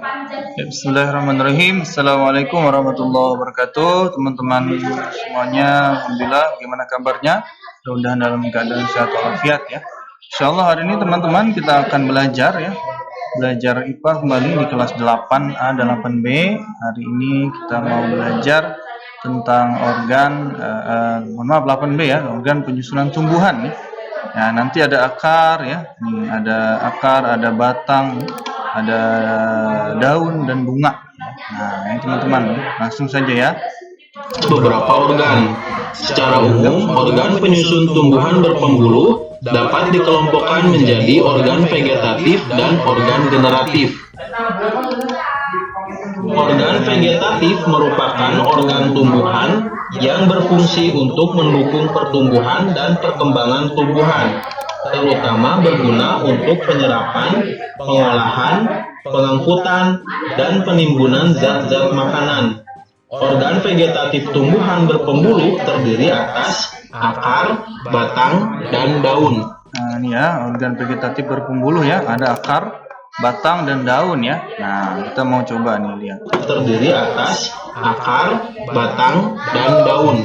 Ya, Bismillahirrahmanirrahim. Assalamualaikum warahmatullahi wabarakatuh. Teman-teman semuanya, alhamdulillah. Gimana kabarnya? Mudah-mudahan dalam keadaan sehat walafiat ya. Insyaallah hari ini teman-teman kita akan belajar ya. Belajar IPA kembali di kelas 8A dan 8B. Hari ini kita mau belajar tentang organ mohon maaf 8B ya, organ penyusunan tumbuhan nih. Nah, nanti ada akar ya. Nih, ada akar, ada batang, ada daun dan bunga. Nah, ini teman-teman, langsung saja ya. Beberapa organ. Secara umum, organ penyusun tumbuhan berpembuluh dapat dikelompokkan menjadi organ vegetatif dan organ generatif. Organ vegetatif merupakan organ tumbuhan yang berfungsi untuk mendukung pertumbuhan dan perkembangan tumbuhan, terutama berguna untuk penyerapan, pengolahan, pengangkutan, dan penimbunan zat-zat makanan. Organ vegetatif tumbuhan berpembuluh terdiri atas akar, batang, dan daun. Nah, ini ya, organ vegetatif berpembuluh ya, ada akar, batang, dan daun ya. Nah, kita mau coba nih lihat. Terdiri atas akar, batang, dan daun.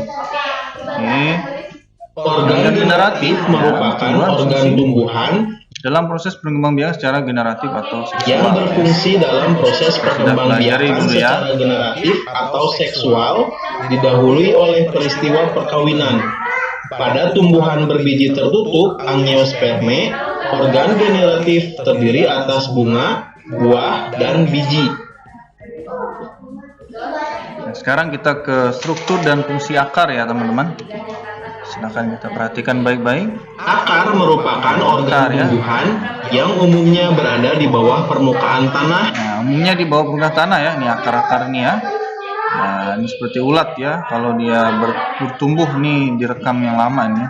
Oke. Organ generatif merupakan organ tumbuhan Dalam proses perkembangbiakan secara generatif atau seksual. yang berfungsi dalam proses perkembangbiakan dulu ya. secara generatif atau seksual didahului oleh peristiwa perkawinan. Pada tumbuhan berbiji tertutup angiosperme, organ generatif terdiri atas bunga, buah, dan biji. Nah, sekarang kita ke struktur dan fungsi akar ya teman-teman. Silakan kita perhatikan baik-baik. Akar merupakan organ tumbuhan yang umumnya berada di bawah permukaan tanah. Nah, umumnya di bawah permukaan tanah ya. Ini akar-akar nih ya. Nah, ini seperti ulat ya. Kalau dia bertumbuh nih direkam yang lama ini.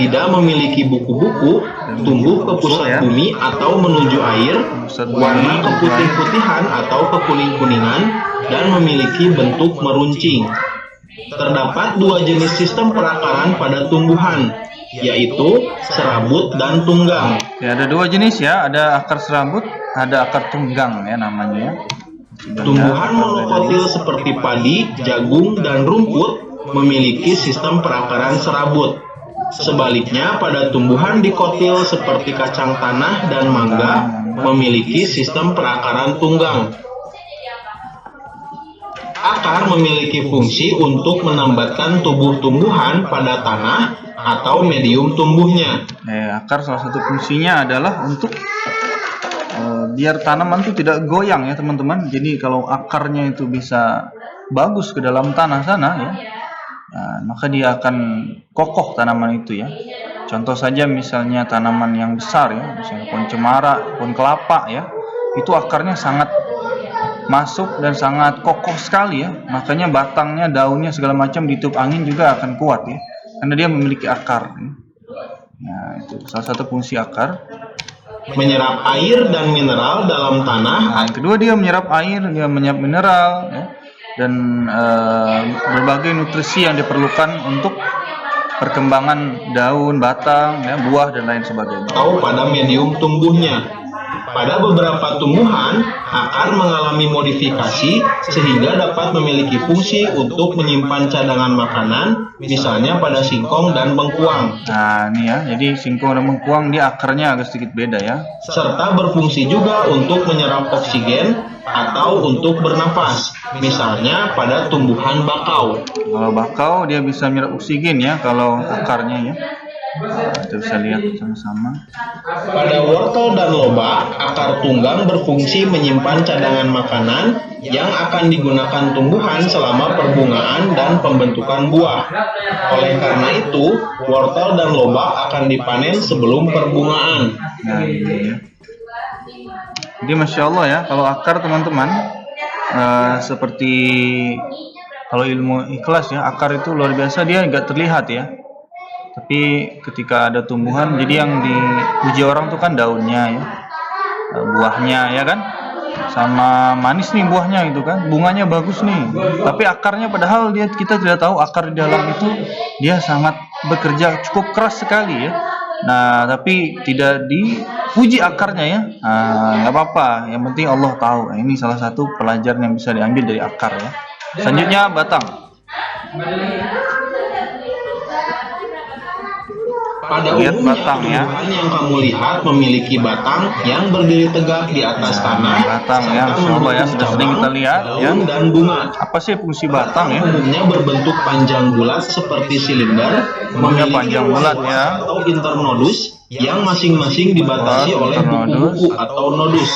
Tidak memiliki buku-buku, tumbuh ke pusat bumi atau menuju air, warna keputih-putihan atau kekuning-kuningan, dan memiliki bentuk meruncing. Terdapat dua jenis sistem perakaran pada tumbuhan, yaitu serabut dan tunggang. Ya, ada dua jenis ya, ada akar serabut, ada akar tunggang ya namanya ya. Tumbuhan monokotil seperti padi, jagung, dan rumput memiliki sistem perakaran serabut. Sebaliknya, pada tumbuhan dikotil seperti kacang tanah dan mangga memiliki sistem perakaran tunggang. Akar memiliki fungsi untuk menambatkan tubuh tumbuhan pada tanah atau medium tumbuhnya. Akar salah satu fungsinya adalah untuk biar tanaman itu tidak goyang ya teman-teman. Jadi kalau akarnya itu bisa bagus ke dalam tanah sana ya, maka dia akan kokoh tanaman itu ya. Contoh saja misalnya tanaman yang besar ya, misalnya pohon cemara, pohon kelapa ya, itu akarnya sangat masuk dan sangat kokoh sekali ya. Makanya batangnya, daunnya segala macam ditiup angin juga akan kuat ya, karena dia memiliki akar ya. Nah, itu salah satu fungsi akar. Menyerap air dan mineral dalam tanah. Nah, yang kedua dia menyerap air, dia menyerap mineral ya, dan berbagai nutrisi yang diperlukan untuk perkembangan daun, batang, ya, buah dan lain sebagainya. Atau pada medium tumbuhnya. Pada beberapa tumbuhan, akar mengalami modifikasi sehingga dapat memiliki fungsi untuk menyimpan cadangan makanan, misalnya pada singkong dan bengkuang. Nah, ini ya, jadi singkong dan bengkuang dia akarnya agak sedikit beda ya. Serta berfungsi juga untuk menyerap oksigen atau untuk bernapas, misalnya pada tumbuhan bakau. Kalau bakau dia bisa menyerap oksigen ya, kalau akarnya ya. Nah, kita bisa lihat sama-sama. Pada wortel dan lobak, akar tunggang berfungsi menyimpan cadangan makanan yang akan digunakan tumbuhan selama perbungaan dan pembentukan buah. Oleh karena itu, wortel dan lobak akan dipanen sebelum perbungaan. Nah, ini ya. Jadi Masya Allah ya, kalau akar teman-teman seperti kalau ilmu ikhlas ya, akar itu luar biasa, dia nggak terlihat ya. Tapi ketika ada tumbuhan, jadi yang dipuji orang tuh kan daunnya ya, buahnya ya kan, sama manis nih buahnya itu kan, bunganya bagus nih. Tapi akarnya padahal kita tidak tahu akar di dalam itu dia sangat bekerja cukup keras sekali ya. Nah, tapi tidak dipuji akarnya ya. Nah, nggak apa-apa. Yang penting Allah tahu. Nah, ini salah satu pelajaran yang bisa diambil dari akar ya. Selanjutnya batang. Pada Lihat umumnya, batang ya. tumbuhan yang kamu lihat memiliki batang yang berdiri tegak di atas tanah, Batang ya, serta Insya Allah ya, membentuk sudah sering kita cabang, lihat ya. daun, dan bunga. Apa sih fungsi batang ya? Umumnya berbentuk panjang bulat seperti silinder, memiliki panjang bulat ya. atau internodus yang masing-masing dibatasi oleh buku-buku atau nodus.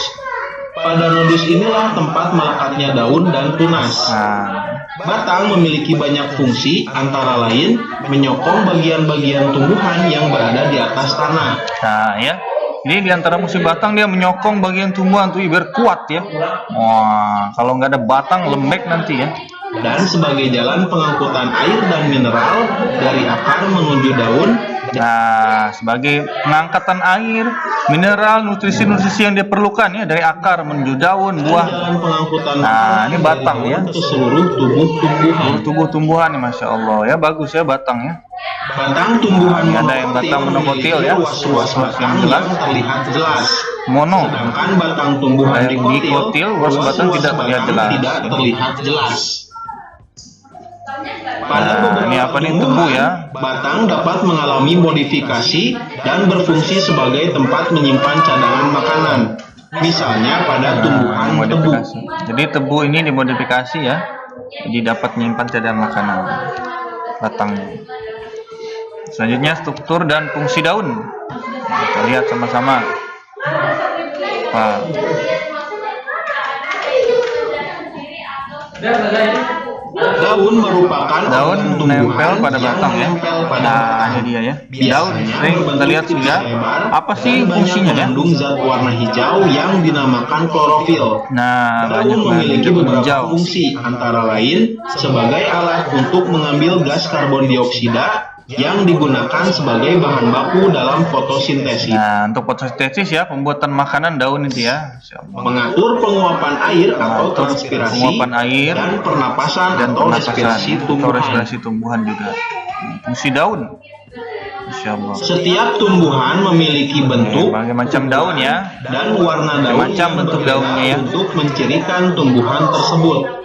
Pada nodus inilah tempat melekatnya daun dan tunas. Nah, Batang memiliki banyak fungsi, antara lain menyokong bagian-bagian tumbuhan yang berada di atas tanah. nah ya. Ini di antara fungsi batang dia menyokong bagian tumbuhan tuh biar kuat ya. Wah, kalau nggak ada batang lembek nanti ya. Dan sebagai jalan pengangkutan air dan mineral dari akar menuju daun. Nah, sebagai pengangkatan air, mineral, nutrisi-nutrisi yang diperlukan ya dari akar menuju daun, buah. Jalan pengangkutan Nah, ini batang ya. ke seluruh tubuh tumbuhan. Tubuh tumbuhan ya, Masya Allah ya, bagus ya batang ya. Batang tumbuhan Ini ada yang batang monokotil ya, ruas-ruas batang yang jelas. yang terlihat jelas. Mono. Sedangkan batang tumbuhan Yang dikotil, ruas batang tidak terlihat jelas. Tidak terlihat jelas. Pada Nah, ini apa nih, tebu ya? Batang dapat mengalami modifikasi dan berfungsi sebagai tempat menyimpan cadangan makanan. Misalnya pada tumbuhan tebu. Modifikasi. Jadi tebu ini dimodifikasi ya. Jadi dapat menyimpan cadangan makanan. Batangnya. Selanjutnya struktur dan fungsi daun. Kita lihat sama-sama. Wah. Daun merupakan Daun tumbuhan nempel pada yang batang ya. menempel pada Nah, batang. ini dia ya. Daun Biasanya sering kita berbentuk lihat tipis juga. lebar Apa sih dan banyak fungsinya ya? mengandung zat warna hijau yang dinamakan klorofil. Nah, Daun banyak memiliki mengandung beberapa hijau. fungsi, antara lain sebagai alat untuk mengambil gas karbon dioksida yang digunakan sebagai bahan baku dalam fotosintesis. Nah, untuk fotosintesis ya, pembuatan makanan daun itu ya. Insya Allah. Mengatur penguapan air atau Mengatur transpirasi penguapan air dan pernapasan dan atau pernapasan respirasi atau tumbuhan. respirasi tumbuhan juga. Fungsi daun. Insya Allah. Setiap tumbuhan memiliki bentuk, Berbagai macam daun ya. dan warna daun Macam yang bentuk berbeda daunnya ya. untuk mencirikan tumbuhan tersebut.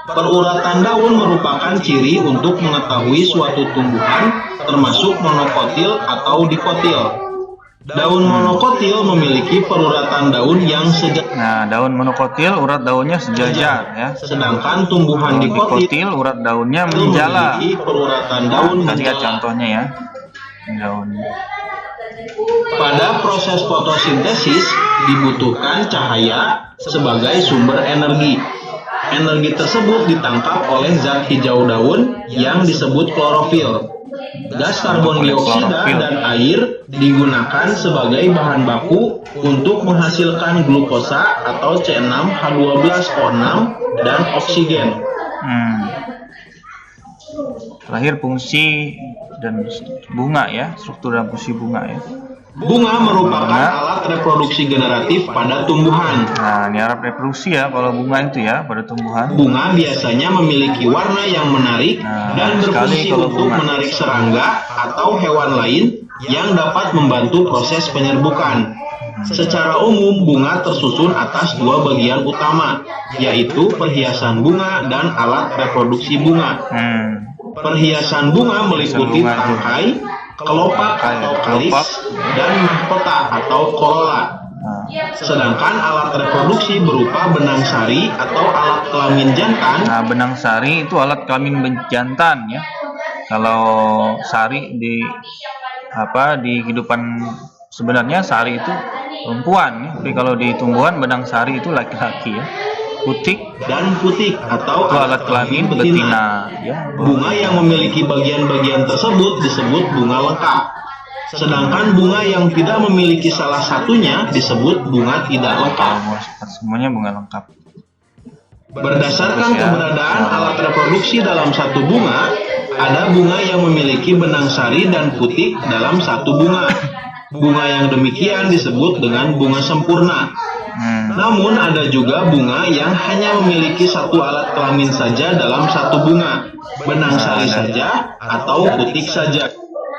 Peruratan daun merupakan ciri untuk mengetahui suatu tumbuhan, termasuk monokotil atau dikotil. Daun monokotil memiliki peruratan daun yang sejajar, Nah, daun monokotil urat daunnya sejajar ya. sedangkan tumbuhan dikotil Dikotil urat daunnya menjala. memiliki peruratan daun Kita lihat menjala. contohnya ya. Ini daun. Pada proses fotosintesis dibutuhkan cahaya sebagai sumber energi. Energi tersebut ditangkap oleh zat hijau daun yang disebut klorofil. Gas karbon dioksida dan air digunakan sebagai bahan baku untuk menghasilkan glukosa atau C6H12O6 dan oksigen. Terakhir fungsi dan bunga ya, struktur dan fungsi bunga ya. Bunga merupakan alat reproduksi generatif pada tumbuhan. Nah, ini alat reproduksi ya kalau bunga itu ya pada tumbuhan. Bunga biasanya memiliki warna yang menarik dan berfungsi untuk menarik serangga atau hewan lain yang dapat membantu proses penyerbukan. Secara umum, bunga tersusun atas dua bagian utama, yaitu perhiasan bunga dan alat reproduksi bunga. Perhiasan bunga meliputi tangkai, kelopak atau kalis, dan mahkota atau corolla. Sedangkan alat reproduksi berupa benang sari atau alat kelamin jantan. Nah, benang sari itu alat kelamin jantan ya. Kalau sari di kehidupan sebenarnya sari itu perempuan ya. Tapi kalau di tumbuhan benang sari itu laki-laki ya. Putik dan putik atau itu alat kelamin betina ya. Bunga yang memiliki bagian-bagian tersebut disebut bunga lengkap. Sedangkan bunga yang tidak memiliki salah satunya disebut bunga tidak lengkap. Semuanya bunga lengkap. Berdasarkan keberadaan alat reproduksi dalam satu bunga, ada bunga yang memiliki benang sari dan putik dalam satu bunga. Bunga yang demikian disebut dengan bunga sempurna. Namun ada juga bunga yang hanya memiliki satu alat kelamin saja dalam satu bunga, benang sari saja atau putik saja.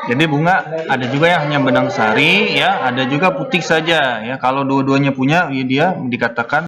Jadi bunga ada juga yang hanya benang sari ya, ada juga putih saja ya. Kalau dua-duanya punya ya dia dikatakan